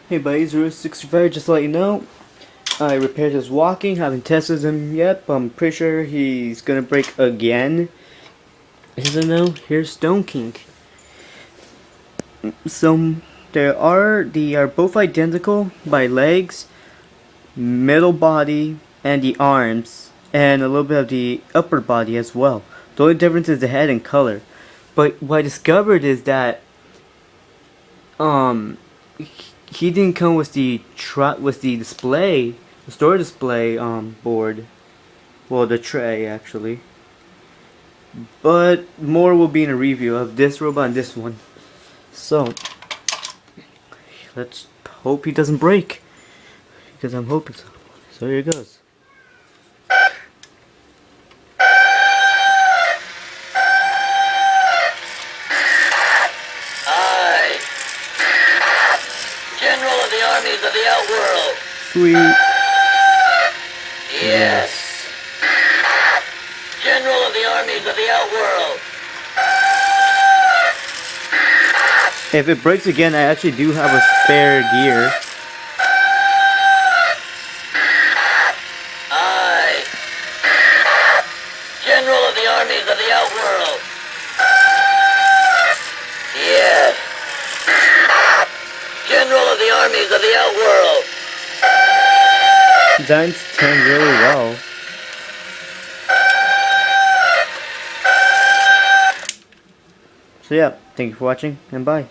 Hey buddies, Rose65, just to let you know, I repaired his walking, haven't tested him yet, but I'm pretty sure he's gonna break again. As I know, here's Stone King. So, they are both identical by legs, middle body, and the arms, and a little bit of the upper body as well. The only difference is the head and color. But what I discovered is that, he didn't come with the display, the store display board. Well, the tray actually. But more will be in a review of this robot and this one. So let's hope he doesn't break, because I'm hoping so. So here it goes. General of the armies of the outworld. Sweet. Yes. General of the armies of the outworld. If it breaks again, I actually do have a spare gear. I, General of the armies of the outworld. Yes. General of the armies of the outworld. Designs turned really well. So yeah, thank you for watching, and bye.